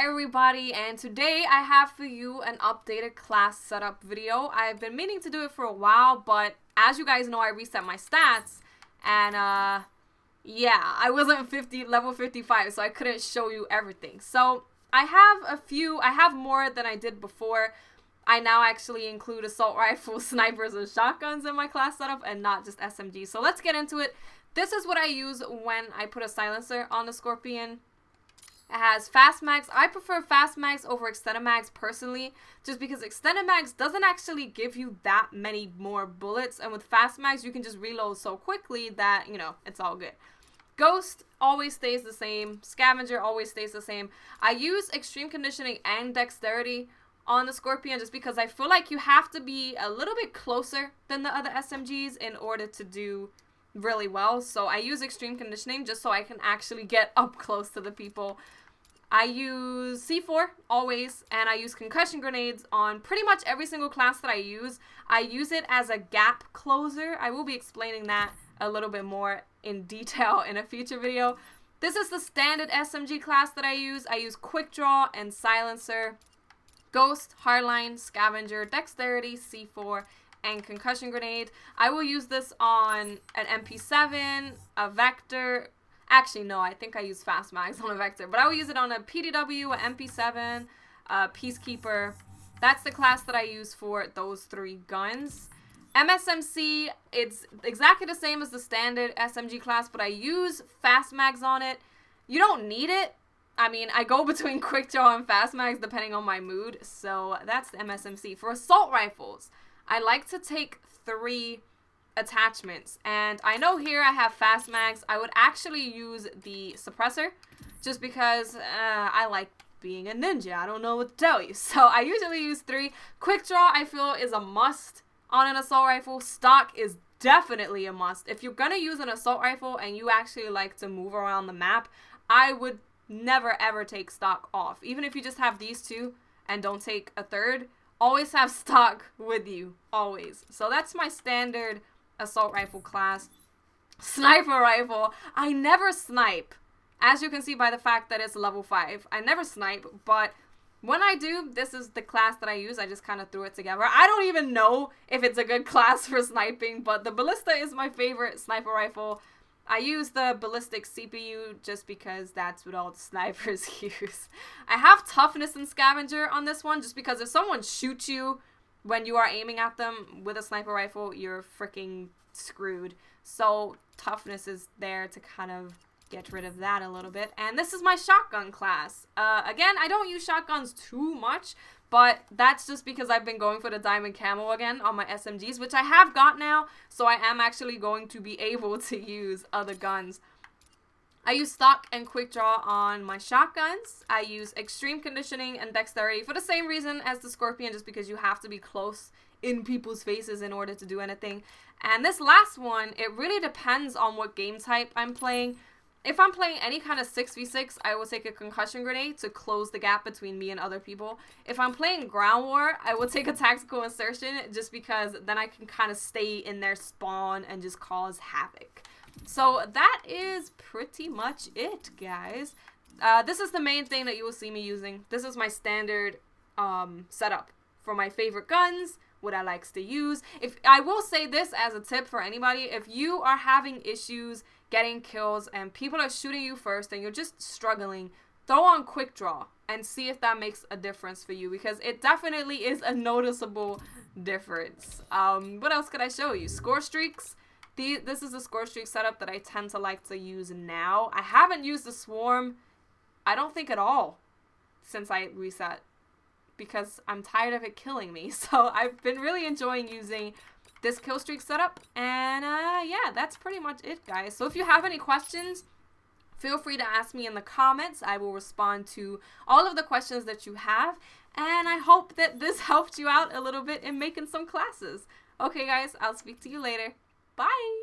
everybody, and today I have for you an updated class setup video. I've been meaning to do it for a while, but as you guys know, I reset my stats, and yeah, I wasn't level 55, so I couldn't show you everything. So I have more than I did before. I now actually include assault rifles, snipers, and shotguns in my class setup, and not just SMGs. So let's get into it. This is what I use when I put a silencer on the Skorpion. It has fast mags. I prefer fast mags over extended mags personally, just because extended mags doesn't actually give you that many more bullets, and with fast mags you can just reload so quickly that, you know, it's all good. Ghost always stays the same. Scavenger always stays the same. I use extreme conditioning and dexterity on the Skorpion just because I feel like you have to be a little bit closer than the other SMGs in order to do really well. So I use extreme conditioning just so I can actually get up close to the people. I use C4 always, and I use concussion grenades on pretty much every single class that I use. I use it as a gap closer. I will be explaining that a little bit more in detail in a future video. This is the standard SMG class that I use. I use quick draw and silencer, ghost, hardline, scavenger, dexterity, C4, and concussion grenade. I will use this on an MP7, a vector. Actually, no, I think I use fast mags on a vector, but I will use it on a PDW, a MP7, a Peacekeeper. That's the class that I use for those three guns. MSMC, it's exactly the same as the standard SMG class, but I use fast mags on it. You don't need it. I mean, I go between quick draw and fast mags depending on my mood, so that's the MSMC. For assault rifles, I like to take 3 attachments, and I know here I have fast mags. I would actually use the suppressor just because I like being a ninja. I don't know what to tell you. So I usually use 3. Quick draw I feel is a must on an assault rifle. Stock is definitely a must. If you're gonna use an assault rifle and you actually like to move around the map, I would never ever take stock off. Even if you just have these 2 and don't take a 3rd, always have stock with you, always. So that's my standard assault rifle class. Sniper rifle, I never snipe, as you can see by the fact that it's level 5. I never snipe, but when I do, this is the class that I use. I just kind of threw it together. I don't even know if it's a good class for sniping, but the ballista is my favorite sniper rifle. I use the ballistic CPU just because that's what all the snipers use. I have toughness and scavenger on this one just because if someone shoots you when you are aiming at them with a sniper rifle, you're freaking screwed. So toughness is there to kind of get rid of that a little bit. And this is my shotgun class. Again, I don't use shotguns too much, but that's just because I've been going for the diamond camo again on my SMGs, which I have got now, so I am actually going to be able to use other guns. I use stock and quick draw on my shotguns. I use extreme conditioning and dexterity for the same reason as the Skorpion, just because you have to be close in people's faces in order to do anything. And this last one, it really depends on what game type I'm playing. If I'm playing any kind of 6v6, I will take a concussion grenade to close the gap between me and other people. If I'm playing ground war, I will take a tactical insertion just because then I can kind of stay in their spawn and just cause havoc. So that is pretty much it, guys. This is the main thing that you will see me using. This is my standard setup for my favorite guns, what I likes to use. If I will say this as a tip for anybody, if you are having issues getting kills and people are shooting you first and you're just struggling, throw on quick draw and see if that makes a difference for you, because it definitely is a noticeable difference. What else could I show you? Score streaks. This is the score streak setup that I tend to like to use now. I haven't used the swarm, I don't think at all, since I reset, because I'm tired of it killing me. So I've been really enjoying using this kill streak setup, and yeah, that's pretty much it, guys. So if you have any questions, feel free to ask me in the comments. I will respond to all of the questions that you have, and I hope that this helped you out a little bit in making some classes. Okay, guys, I'll speak to you later. Bye!